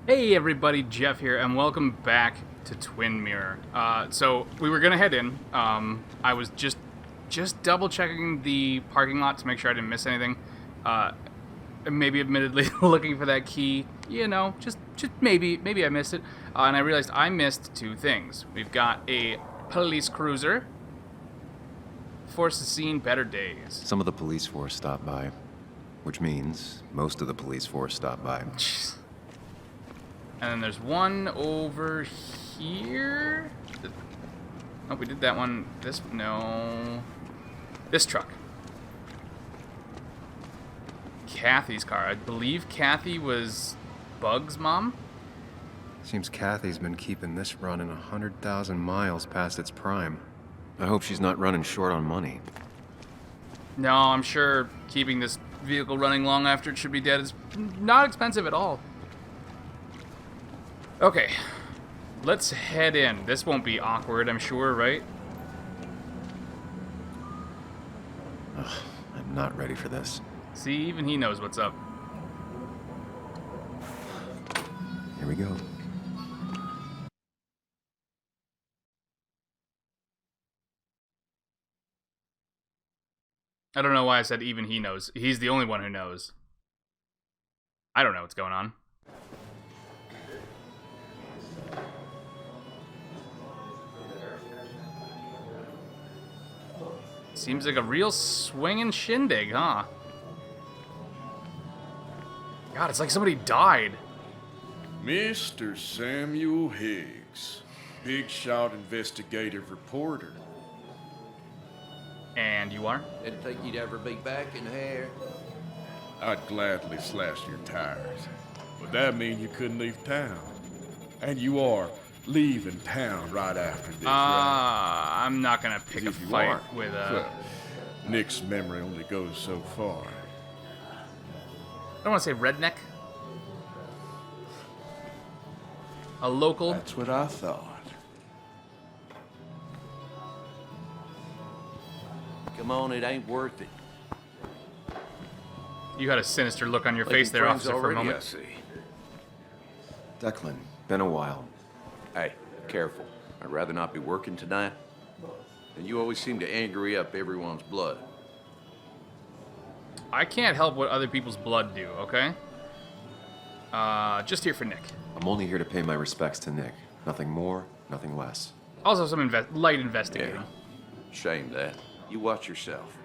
Hey everybody, Jeff here, and welcome back to Twin Mirror. So we were gonna head in. I was just double checking the parking lot to make sure I didn't miss anything. Maybe admittedly looking for that key. You know, just maybe I missed it. And I realized I missed two things. We've got a police cruiser. Force has seen better days. Some of the police force stopped by, which means most of the police force stopped by. Jeez. And then there's one over here. Oh, we did that one. This truck. Kathy's car. I believe Kathy was Bug's mom. Seems Kathy's been keeping this running 100,000 miles past its prime. I hope she's not running short on money. No, I'm sure keeping this vehicle running long after it should be dead is not expensive at all. Okay, let's head in. This won't be awkward, I'm sure, right? Ugh, I'm not ready for this. See, even he knows what's up. Here we go. I don't know why I said even he knows. He's the only one who knows. I don't know what's going on. Seems like a real swinging shindig, huh? God, it's like somebody died. Mr. Samuel Higgs, big shot investigative reporter. And you are? Didn't think you'd ever be back in here. I'd gladly slash your tires, but that mean you couldn't leave town. And you are leaving town right after this, right? I'm not gonna pick a If you fight aren't, with well, Nick's memory only goes so far. I don't want to say redneck. A local. That's what I thought. Come on, it ain't worth it. You had a sinister look on your Making face there, friends officer, for a already, I moment. see. Declan, been a while. Hey, careful. I'd rather not be working tonight. And you always seem to angry up everyone's blood. I can't help what other people's blood do, okay? Just here for Nick. I'm only here to pay my respects to Nick. Nothing more, nothing less. Also some light investigating. Yeah. Shame that. You watch yourself.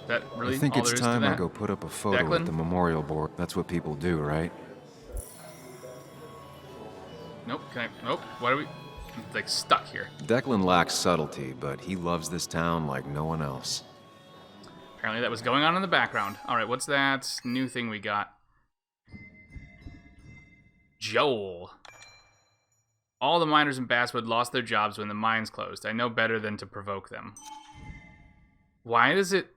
Is that really I think all it's there is to time I that? go put up a photo Declan? at the memorial board. That's what people do, right? Nope, nope, what are we? I'm, like, stuck here. Declan lacks subtlety, but he loves this town like no one else. Apparently that was going on in the background. Alright, what's that new thing we got? Joel. All the miners in Basswood lost their jobs when the mines closed. I know better than to provoke them. Why does it...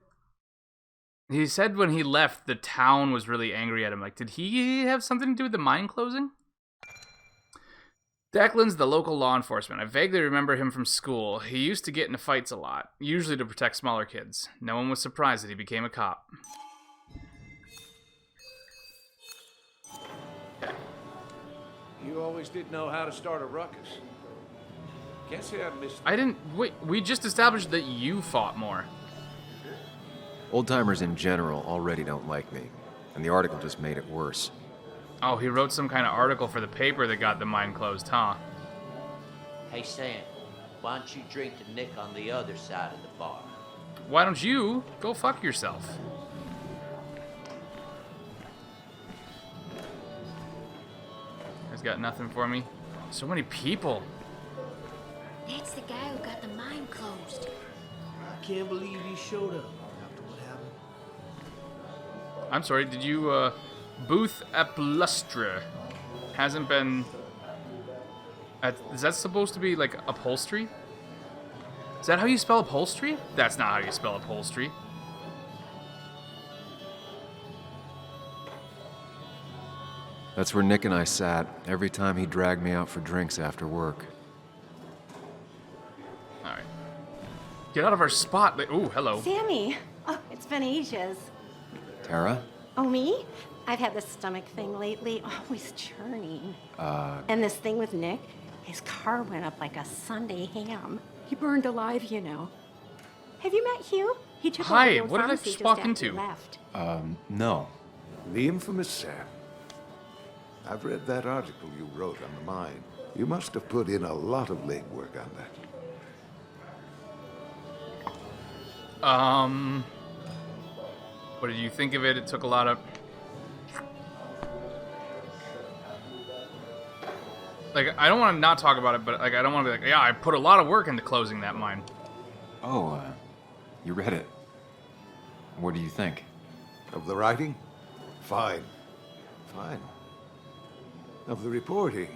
He said when he left, the town was really angry at him. Like, did he have something to do with the mine closing? Declan's the local law enforcement. I vaguely remember him from school. He used to get into fights a lot, usually to protect smaller kids. No one was surprised that he became a cop. You always did know how to start a ruckus. Can't say I missed. I didn't... Wait, we just established that you fought more. Old-timers in general already don't like me, and the article just made it worse. Oh, he wrote some kind of article for the paper that got the mine closed, huh? Hey, Sam, why don't you drink to Nick on the other side of the bar? Why don't you go fuck yourself? He's got nothing for me. So many people. That's the guy who got the mine closed. I can't believe he showed up after what happened. I'm sorry, did you, Booth Uplustre hasn't been... Is that supposed to be, like, upholstery? Is that how you spell upholstery? That's not how you spell upholstery. That's where Nick and I sat every time he dragged me out for drinks after work. Alright. Get out of our spot. Ooh, hello. Sammy! Oh, it's been ages. Tara? Oh, me? I've had this stomach thing lately, always churning. And this thing with Nick, his car went up like a Sunday ham. He burned alive, you know. Have you met Hugh? He took over Hi, the old what did I pharmacy just just walk after into? you left. No. The infamous Sam. I've read that article you wrote on the mine. You must have put in a lot of legwork on that. What did you think of it? It took a lot of... Like, I don't want to not talk about it, but, like, I don't want to be like, yeah, I put a lot of work into closing that mine. Oh, you read it. What do you think? Of the writing? Fine. Fine. Of the reporting?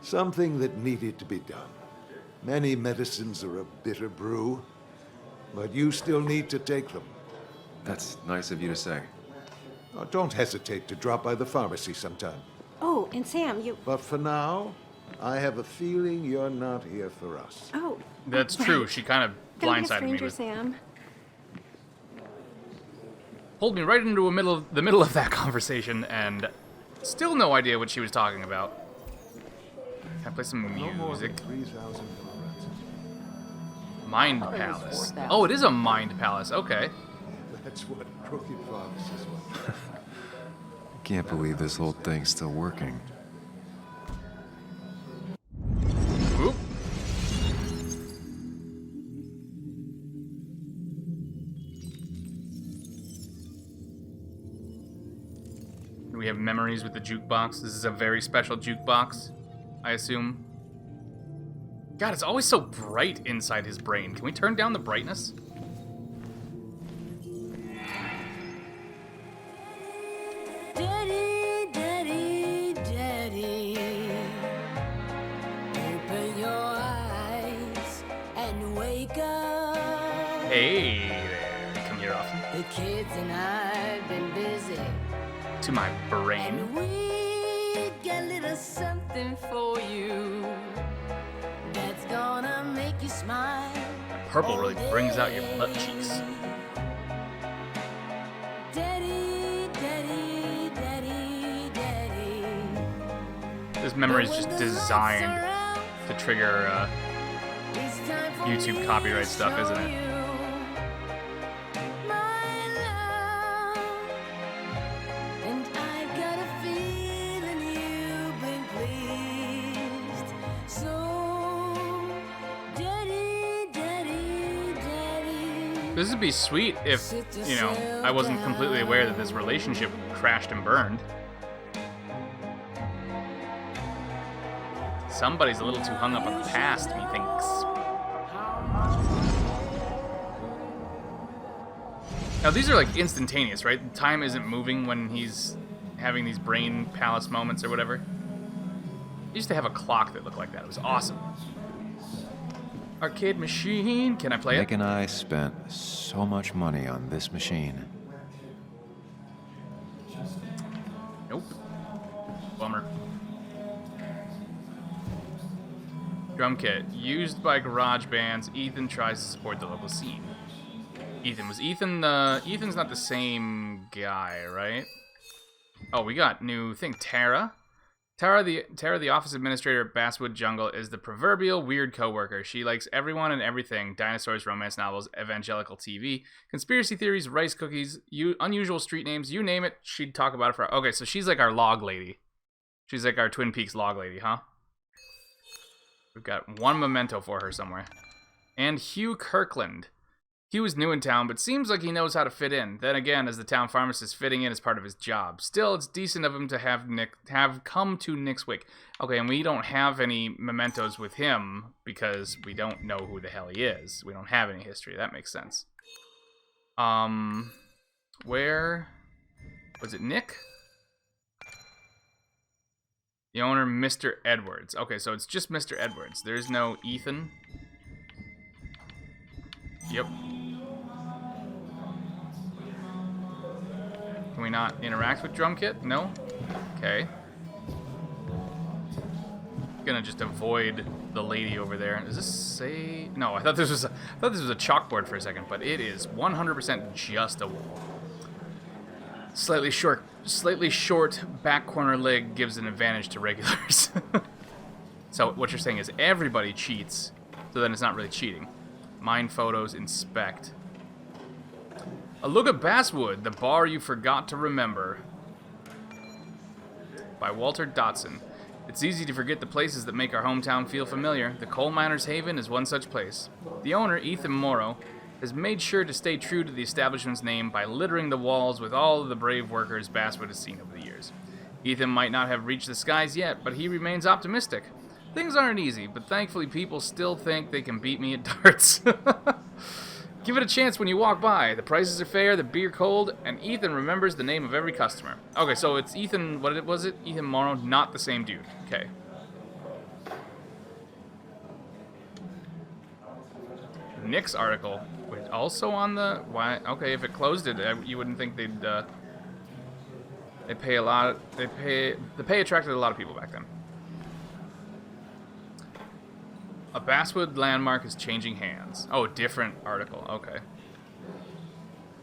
Something that needed to be done. Many medicines are a bitter brew, but you still need to take them. That's nice of you to say. Oh, don't hesitate to drop by the pharmacy sometime. Oh, and Sam, you... But for now, I have a feeling you're not here for us. Oh. That's right. true. She kind of Don't be a blindsided me stranger, with... Sam. Pulled me right into the middle of that conversation, and still no idea what she was talking about. Can I play some No more music? than 3,000 milligrams. Mind thought it was Palace. 4,000. Oh, it is a Mind Palace. Okay. That's what crooked pharmacists want. Can't believe this whole thing's still working. Oop. We have memories with the jukebox. This is a very special jukebox, I assume. God, it's always so bright inside his brain. Can we turn down the brightness? Daddy, daddy, daddy, open your eyes and wake up. Hey there. Come here often. The kids and I've been busy, To my brain. and we got a little something for you that's gonna make you smile. Purple really brings out your butt cheeks. Daddy, daddy, daddy, daddy. This memory is just designed to trigger YouTube copyright stuff, isn't it? This would be sweet if, you know, I wasn't completely aware that this relationship crashed and burned. Somebody's a little too hung up on the past, methinks. Now, these are like instantaneous, right? Time isn't moving when he's having these brain palace moments or whatever. I used to have a clock that looked like that. It was awesome. Arcade machine. Can I play Nick it? and I spent so much money on this machine. Nope. Bummer. Drum kit. Used by garage bands. Ethan tries to support the local scene. Ethan. Was Ethan the... Ethan's not the same guy, right? Oh, we got new thing. Tara. Tara, the office administrator at Basswood Jungle, is the proverbial weird coworker. She likes everyone and everything: dinosaurs, romance novels, evangelical TV, conspiracy theories, rice cookies, unusual street names, you name it, she'd talk about it for... Okay, so she's like our log lady. She's like our Twin Peaks log lady, huh? We've got one memento for her somewhere. And Hugh Kirkland. Hugh is new in town, but seems like he knows how to fit in. Then again, as the town pharmacist, fitting in is part of his job. Still, it's decent of him to have come to Nick's wake. Okay, and we don't have any mementos with him because we don't know who the hell he is. We don't have any history. That makes sense. Where was it? Nick? The owner, Mr. Edwards. Okay, so it's just Mr. Edwards. There's no Ethan. Yep. Can we not interact with Drum Kit? No? Okay. gonna just avoid the lady over there. Does this say? No, I thought this was a chalkboard for a second, but it is 100% just a wall. Slightly short back corner leg gives an advantage to regulars. So what you're saying is everybody cheats, so then it's not really cheating. Mine photos, inspect. A look at Basswood, the bar you forgot to remember. By Walter Dotson. It's easy to forget the places that make our hometown feel familiar. The Coal Miners' Haven is one such place. The owner, Ethan Morrow, has made sure to stay true to the establishment's name by littering the walls with all of the brave workers Basswood has seen over the years. Ethan might not have reached the skies yet, but he remains optimistic. Things aren't easy, but thankfully people still think they can beat me at darts. Give it a chance when you walk by. The prices are fair, the beer cold, and Ethan remembers the name of every customer. Okay, so it's Ethan, what was it? Ethan Morrow, not the same dude. Okay. Nick's article, wait, also on the, why? Okay, if it closed it, you wouldn't think they'd, they pay a lot, the pay attracted a lot of people back then. A Basswood landmark is changing hands. Oh, different article. Okay.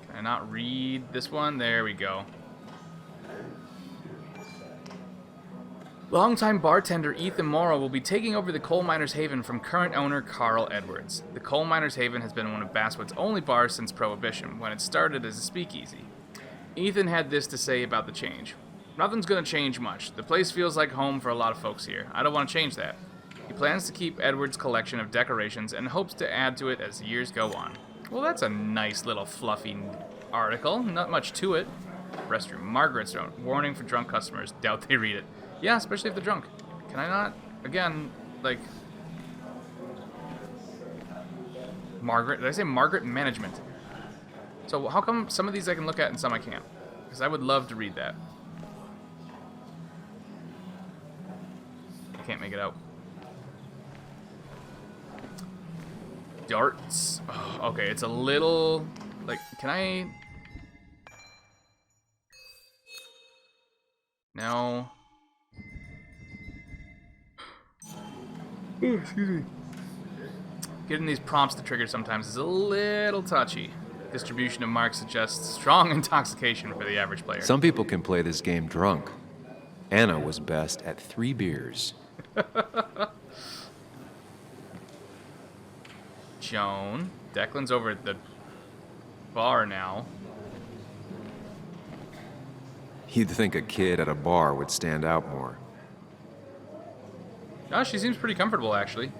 Can I not read this one? There we go. Longtime bartender Ethan Morrow will be taking over the Coal Miners' Haven from current owner Carl Edwards. The Coal Miners' Haven has been one of Basswood's only bars since Prohibition, when it started as a speakeasy. Ethan had this to say about the change. Nothing's gonna change much. The place feels like home for a lot of folks here. I don't want to change that. He plans to keep Edward's collection of decorations and hopes to add to it as the years go on. Well, that's a nice little fluffy article. Not much to it. Restroom. Margaret's note. Warning for drunk customers. Doubt they read it. Yeah, especially if they're drunk. Can I not? Again, like... Margaret? Did I say Margaret Management? So how come some of these I can look at and some I can't? Because I would love to read that. I can't make it out. Darts. Oh, okay, it's a little... Like, can I... No. Ooh, excuse me. Getting these prompts to trigger sometimes is a little touchy. Distribution of marks suggests strong intoxication for the average player. Some people can play this game drunk. Anna was best at 3 beers. Joan. Declan's over at the bar now. You'd think a kid at a bar would stand out more. Oh, she seems pretty comfortable, actually.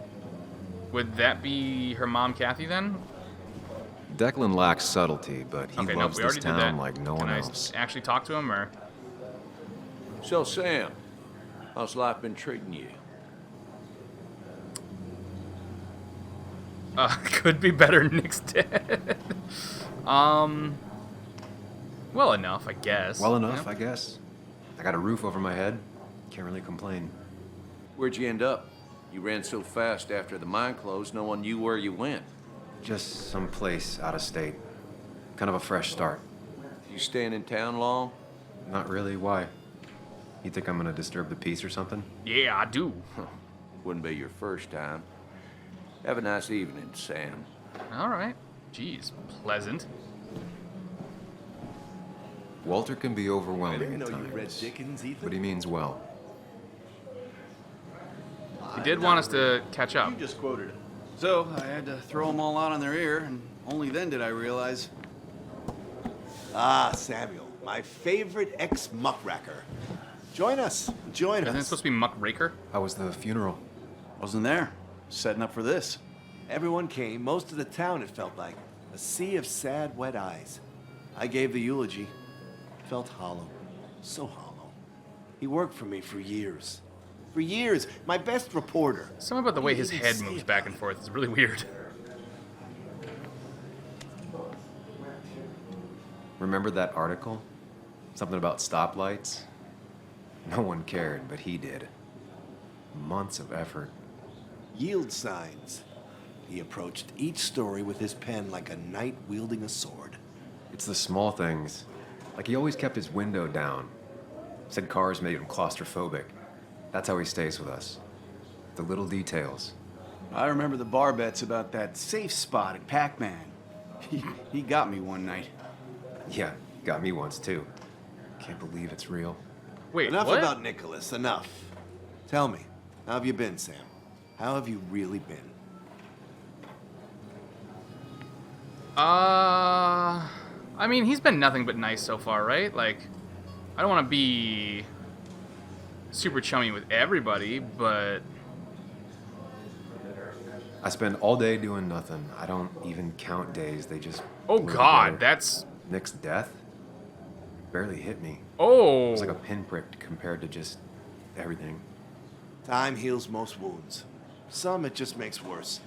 Would that be her mom, Kathy, then? Declan lacks subtlety, but he loves this town like no one else. Can I actually talk to him, or...? So, Sam, how's life been treating you? Could be better. Nick's dead. Well enough, I guess. Well enough, I guess. I got a roof over my head. Can't really complain. Where'd you end up? You ran so fast after the mine closed, no one knew where you went. Just someplace out of state. Kind of a fresh start. You staying in town long? Not really. Why? You think I'm gonna disturb the peace or something? Yeah, I do. Wouldn't be your first time. Have a nice evening, Sam. All right. Jeez, pleasant. Walter can be overwhelming at You times, read Dickens, Ethan? but he means well. He did want us to catch up. You just quoted him. So I had to throw them all out on their ear, and only then did I realize. Ah, Samuel, my favorite ex-muckracker. Join us. Join Isn't it us. supposed to be Muckraker? How was the funeral? Wasn't there. Setting up for this. Everyone came, most of the town, it felt like. A sea of sad, wet eyes. I gave the eulogy. Felt hollow. So hollow. He worked for me for years. For years. My best reporter. Something about the way What his did he head say moves about back and it? forth is really weird. Remember that article? Something about stoplights? No one cared, but he did. Months of effort. Yield signs. He approached each story with his pen like a knight wielding a sword. It's the small things. Like he always kept his window down. Said cars made him claustrophobic. That's how he stays with us. The little details. I remember the bar bets about that safe spot at Pac-Man. He got me one night. Yeah, got me once too. Can't believe it's real. Wait, Enough what? about Nicholas, enough. Tell me, how have you been, Sam? How have you really been? I mean, he's been nothing but nice so far, right? Like, I don't want to be super chummy with everybody, but I spend all day doing nothing. I don't even count days. They just. oh blur god, together. that's Nick's death barely hit me. oh. It was like a pinprick compared to just everything. Time heals most wounds. Some it just makes worse.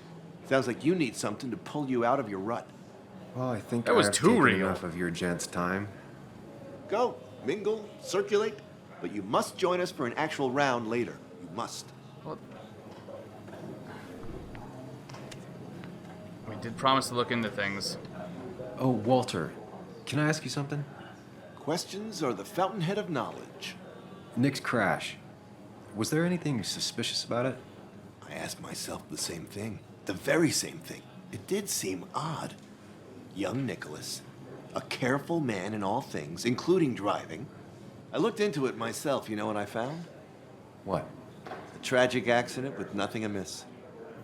Sounds like you need something to pull you out of your rut. Well, I think That was I've too taken real. enough of your gents' time. Go, mingle, circulate, but you must join us for an actual round later. You must. We did promise to look into things. Oh, Walter, can I ask you something? Questions are the fountainhead of knowledge. Nick's crash. Was there anything suspicious about it? I asked myself the same thing. The very same thing. It did seem odd. Young Nicholas, a careful man in all things, including driving. I looked into it myself. You know what I found? What? A tragic accident with nothing amiss.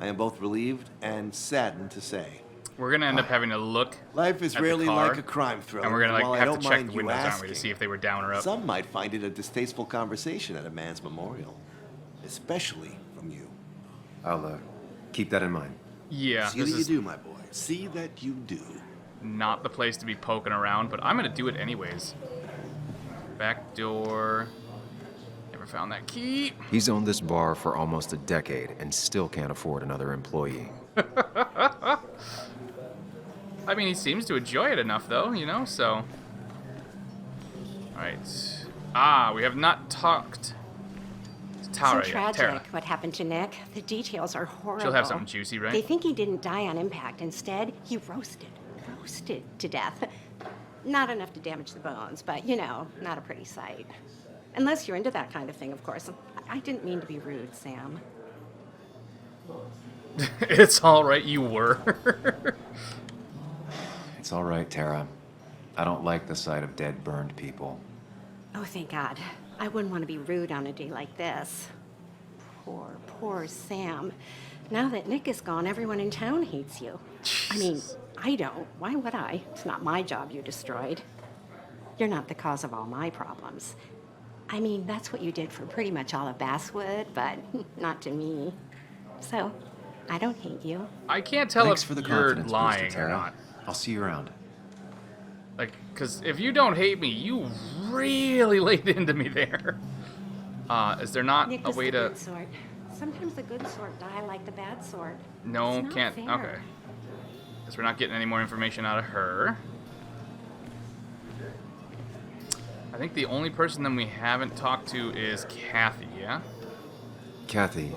I am both relieved and saddened to say. We're gonna end up having to look. Life is at the rarely car, like a crime thriller. and we're gonna while I have don't to check mind the you windows, aren't we, asking, to see if they were down or up. Some might find it a distasteful conversation at a man's memorial, especially from you. I'll keep that in mind. Yeah, See this that you is do, my boy. See that you do. not the place to be poking around, but I'm gonna do it anyways. Back door. Never found that key. He's owned this bar for almost a decade and still can't afford another employee. I mean, he seems to enjoy it enough, though, you know, so. Alright. Ah, we have not talked to Tara So yet. tragic Tara. what happened to Nick. The details are horrible. She'll have something juicy, right? They think he didn't die on impact. Instead, he roasted to death. Not enough to damage the bones, but, you know, not a pretty sight. Unless you're into that kind of thing, of course. I didn't mean to be rude, Sam. It's alright, you were. It's all right, Tara. I don't like the sight of dead, burned people. Oh, thank God. I wouldn't want to be rude on a day like this. Poor Sam. Now that Nick is gone, everyone in town hates you. I mean, I don't. Why would I? It's not my job you destroyed. You're not the cause of all my problems. I mean, that's what you did for pretty much all of Basswood, but not to me. So, I don't hate you. I can't tell Thanks if for the you're confidence lying booster, or Tara. not. I'll see you around. Like, because if you don't hate me, you really laid into me there. Is there not Nick a is way the to... good sort. Sometimes the good sort die like the bad sort. No, It's not can't... fair. Okay. Guess we're not getting any more information out of her. I think the only person that we haven't talked to is Kathy, yeah? Kathy,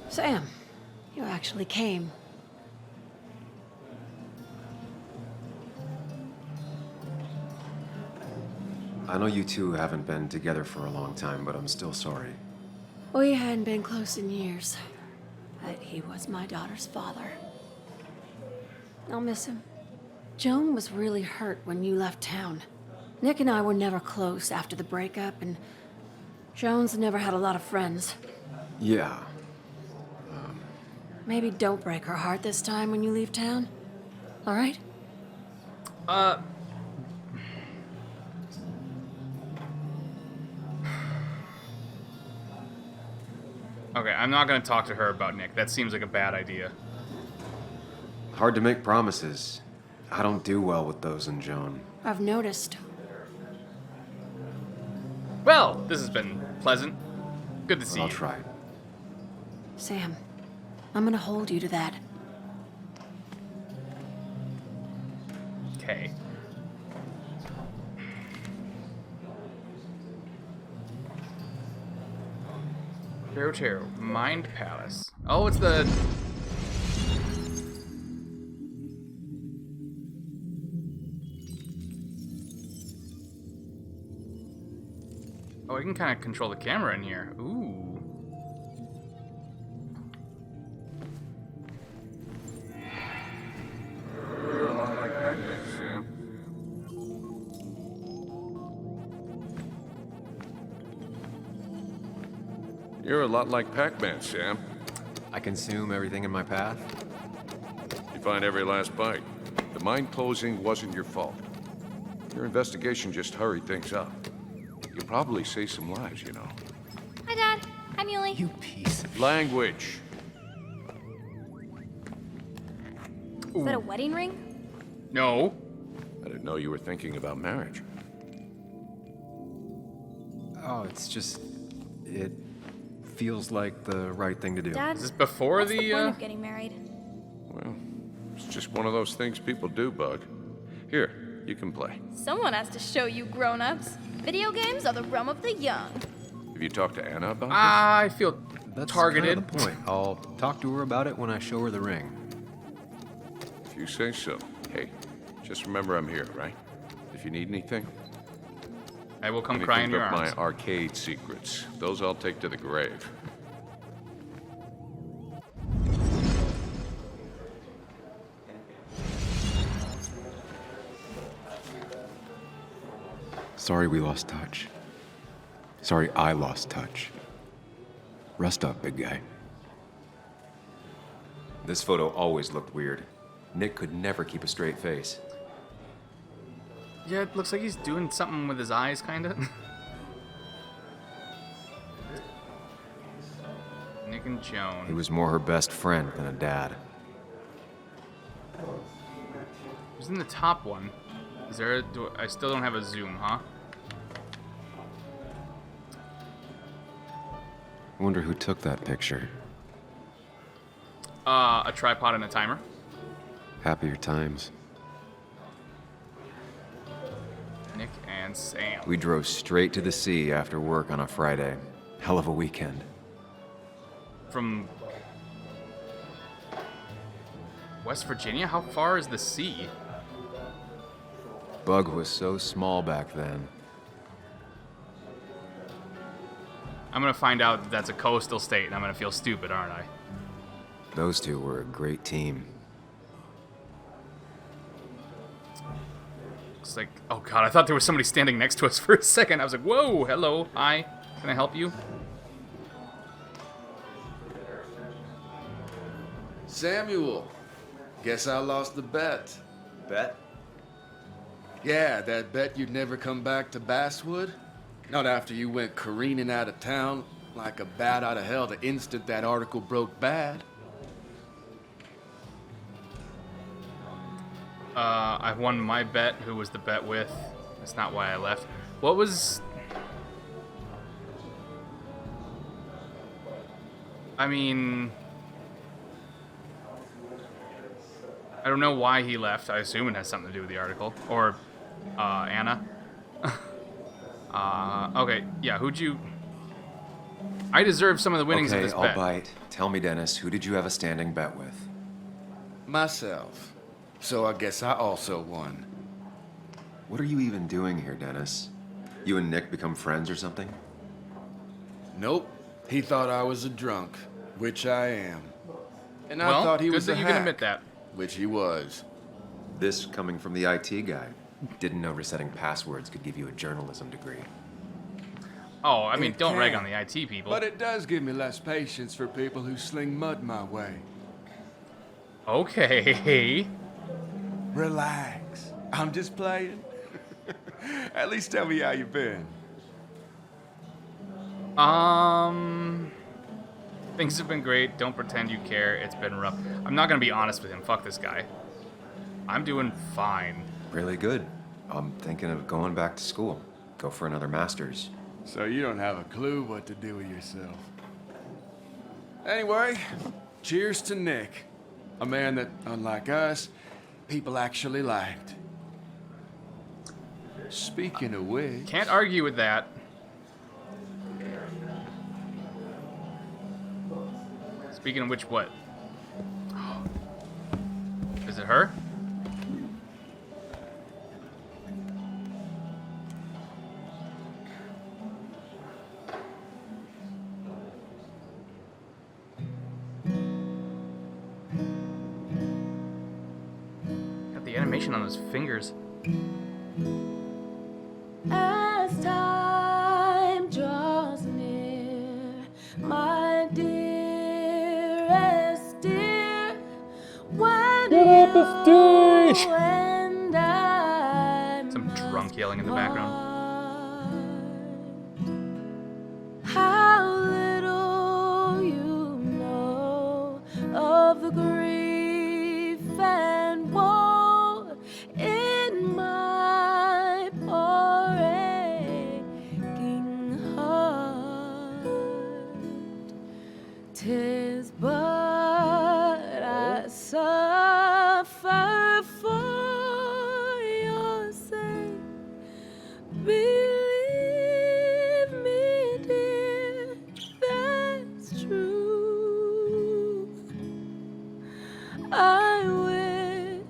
Sam, you actually came. I know you two haven't been together for a long time, but I'm still sorry. We hadn't been close in years, but he was my daughter's father. I'll miss him. Joan was really hurt when you left town. Nick and I were never close after the breakup, and Joan's never had a lot of friends. Yeah. Maybe don't break her heart this time when you leave town. All right? Okay, I'm not going to talk to her about Nick. That seems like a bad idea. Hard to make promises. I don't do well with those in Joan. I've noticed. Well, this has been pleasant. Good to see I'll you. try. Sam, I'm gonna hold you to that. Okay. Tarot, Mind Palace. Oh, it's the... Oh, I can kind of control the camera in here. Ooh. You're a lot like Pac-Man, Sam. I consume everything in my path. You find every last bite. The mine closing wasn't your fault. Your investigation just hurried things up. You'll probably save some lives, you know. Hi, Dad. Hi, Muley. You piece of... Language. Is that a wedding ring? No. I didn't know you were thinking about marriage. Oh, it's just... It feels like the right thing to do. Dad, Is this before what's the, the point of getting married? Well, it's just one of those things people do, Bug. Here, you can play. Someone has to show you grown-ups. Video games are the realm of the young. Have you talked to Anna about I feel That's targeted. kind of the point. I'll talk to her about it when I show her the ring. this? If you say so. Hey, just remember I'm here, right? If you need anything, I will come anything cry in your but arms. my arcade secrets. Those I'll take to the grave. Sorry we lost touch. Sorry I lost touch. Rest up, big guy. This photo always looked weird. Nick could never keep a straight face. Yeah, it looks like he's doing something with his eyes, kind of. Nick and Joan. He was more her best friend than a dad. Who's in the top one? Is there a... I still don't have a zoom, huh? I wonder who took that picture. A tripod and a timer. Happier times. Nick and Sam. We drove straight to the sea after work on a Friday. Hell of a weekend. From West Virginia? How far is the sea? Bug was so small back then. I'm gonna find out that that's a coastal state, and I'm gonna feel stupid, aren't I? Those two were a great team. It's like, oh god, I thought there was somebody standing next to us for a second. I was like, whoa, hello, hi, can I help you? Samuel, guess I lost the bet. Bet? Yeah, that bet you'd never come back to Basswood. Not after you went careening out of town like a bat out of hell the instant that article broke bad. I won my bet. Who was the bet with? That's not why I left. What was... I mean... I don't know why he left. I assume it has something to do with the article. Or, Anna. Okay, yeah, who'd you... I deserve some of the winnings of this I'll bet. bite. Tell me, Dennis, who did you have a standing bet with? Myself. So I guess I also won. What are you even doing here, Dennis? You and Nick become friends or something? Nope. He thought I was a drunk, which I am. And Well, I thought he good was that a you can hack, admit that. which he was. This coming from the IT guy. Didn't know resetting passwords could give you a journalism degree. Oh, I mean, It don't rag can, on the IT people. But it does give me less patience for people who sling mud my way. Okay. Relax. I'm just playing. At least tell me how you been. Things have been great. Don't pretend you care. It's been rough. I'm not gonna be honest with him. Fuck this guy. I'm doing fine. Really good. I'm thinking of going back to school. Go for another master's. So you don't have a clue what to do with yourself. Anyway, cheers to Nick. A man that, unlike us, people actually liked. Speaking of which... Can't argue with that. Speaking of which, what? Is it her? Got the animation on those fingers. As time draws near, my prestige! And I'm Some drunk yelling in the background. how little you know of the grief and woe in my poor aching heart. 'Tis but I suffer for your sake. Believe me, dear, that's true. I wish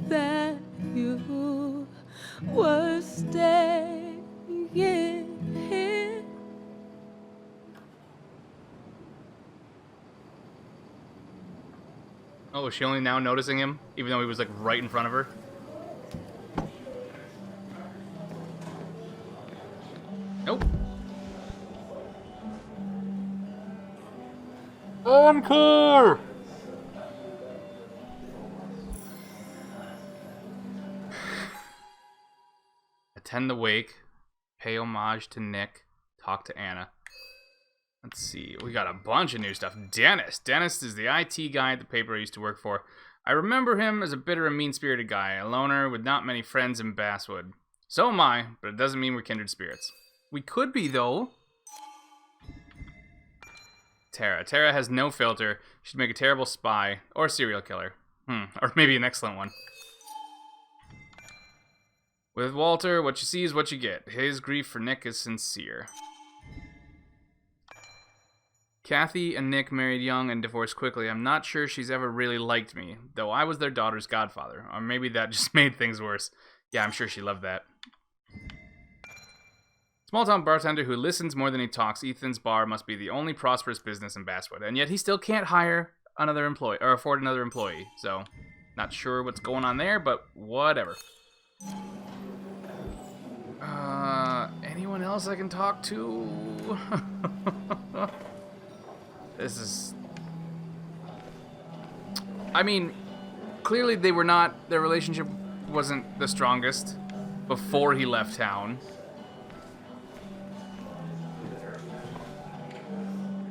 that you were staying here. Oh, is she only now noticing him, even though he was like right in front of her? Nope. Encore! Attend the wake, pay homage to Nick, talk to Anna. Let's see, we got a bunch of new stuff. Dennis. Dennis is the IT guy at the paper I used to work for. I remember him as a bitter and mean-spirited guy, a loner with not many friends in Basswood. So am I, but it doesn't mean we're kindred spirits. We could be, though. Tara. Tara has no filter. She'd make a terrible spy or serial killer. Or maybe an excellent one. With Walter, what you see is what you get. His grief for Nick is sincere. Kathy and Nick married young and divorced quickly. I'm not sure she's ever really liked me, though I was their daughter's godfather. Or maybe that just made things worse. Yeah, I'm sure she loved that. Small-town bartender who listens more than he talks. Ethan's bar must be the only prosperous business in Basswood, and yet he still can't hire another employee or afford another employee. So, not sure what's going on there, but whatever. Anyone else I can talk to? This is... I mean, clearly they were not... Their relationship wasn't the strongest before he left town.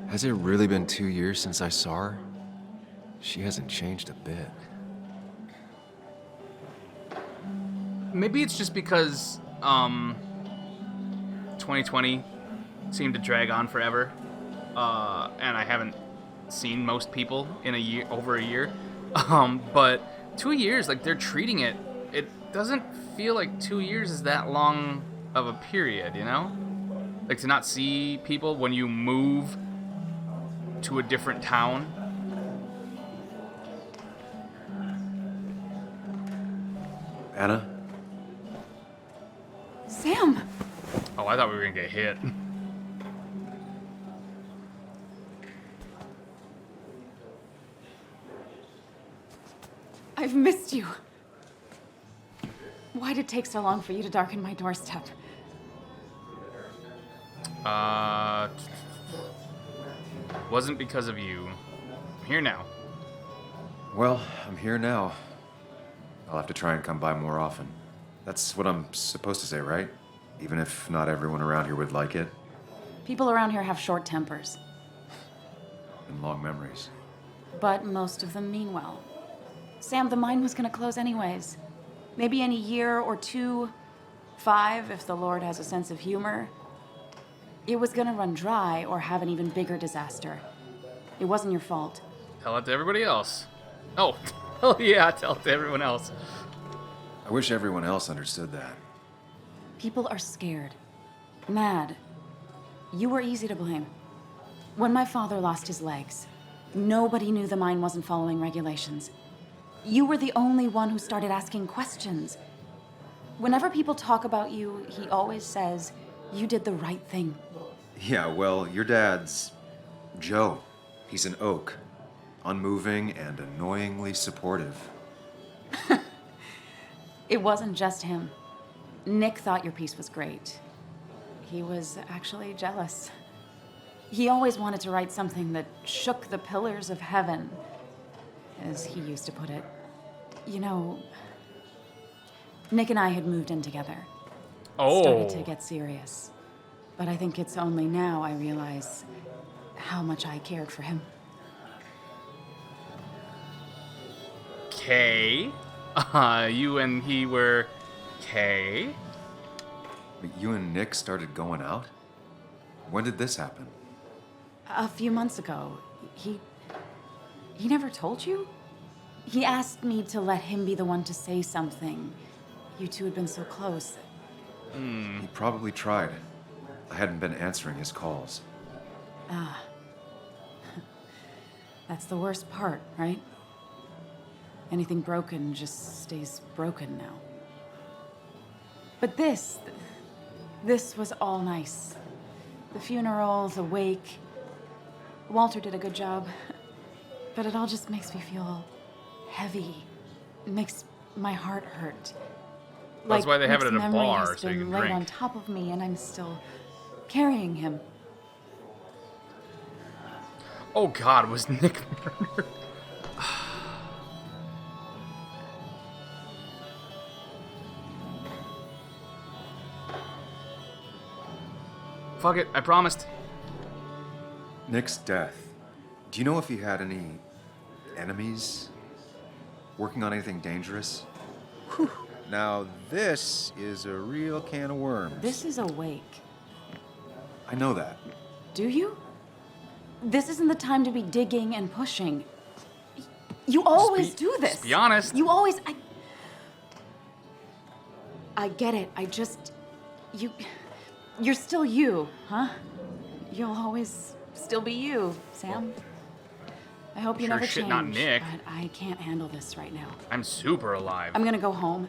Has it really been 2 years since I saw her? She hasn't changed a bit. Maybe it's just because 2020 seemed to drag on forever, and I haven't seen most people in over a year. But 2 years, like, they're treating it. It doesn't feel like 2 years is that long of a period, you know? Like, to not see people when you move to a different town. Anna? Sam! Oh, I thought we were gonna get hit. I've missed you. Why did it take so long for you to darken my doorstep? Wasn't because of you. I'm here now. Well, I'm here now. I'll have to try and come by more often. That's what I'm supposed to say, right? Even if not everyone around here would like it. People around here have short tempers, And long memories. but most of them mean well. Sam, the mine was gonna close anyways. Maybe in a year or 2, 5, if the Lord has a sense of humor. It was gonna run dry or have an even bigger disaster. It wasn't your fault. Tell it to everybody else. Oh, oh yeah, tell it to everyone else. I wish everyone else understood that. People are scared. Mad. You were easy to blame. When my father lost his legs, nobody knew the mine wasn't following regulations. You were the only one who started asking questions. Whenever people talk about you, he always says, you did the right thing. Yeah, well, your dad's Joe. He's an oak. Unmoving and annoyingly supportive. It wasn't just him. Nick thought your piece was great. He was actually jealous. He always wanted to write something that shook the pillars of heaven, as he used to put it. You know, Nick and I had moved in together. Oh. Started to get serious. But I think it's only now I realize how much I cared for him. Okay. You and he were... Okay. But you and Nick started going out? When did this happen? A few months ago, he never told you? He asked me to let him be the one to say something. You two had been so close. He probably tried. I hadn't been answering his calls. Ah. That's the worst part, right? Anything broken just stays broken now. But this was all nice. The funeral, the wake. Walter did a good job. But it all just makes me feel heavy. It makes my heart hurt. That's why they have it at Nick's a memory bar, has so you been can right drink. on top of me, and I'm still carrying him. Oh God, was Nick murdered? Fuck it, I promised. Nick's death. Do you know if he had any enemies? Working on anything dangerous? Now, this is a real can of worms. This is a wake. I know that. Do you? This isn't the time to be digging and pushing. You always do this. Just be honest. You always... I get it. You're still you, huh? You'll always still be you, Sam. I hope you Sure never shit change. not Nick. But I can't handle this right now. I'm super alive. I'm gonna go home.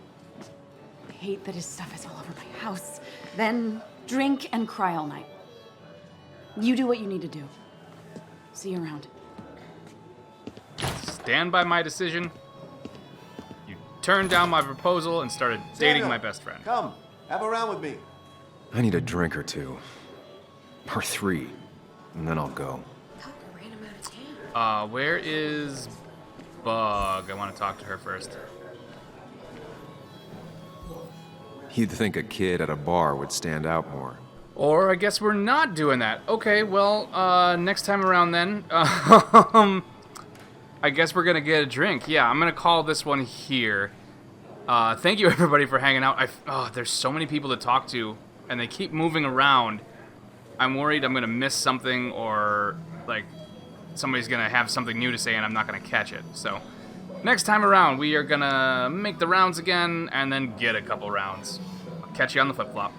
I hate that his stuff is all over my house. Then drink and cry all night. You do what you need to do. See you around. Stand by my decision. You turned down my proposal and started dating Samuel, my best friend. Come, have a round with me. I need a drink or two. Or 3. And then I'll go. Where is Bug? I want to talk to her first. You'd think a kid at a bar would stand out more. Or I guess we're not doing that. Okay, well, next time around then. I guess we're gonna get a drink. Yeah, I'm gonna call this one here. Thank you everybody for hanging out. There's so many people to talk to, and they keep moving around. I'm worried I'm gonna miss something, or like somebody's gonna have something new to say and I'm not gonna catch it. So next time around, we are gonna make the rounds again and then get a couple rounds. I'll catch you on the flip-flop.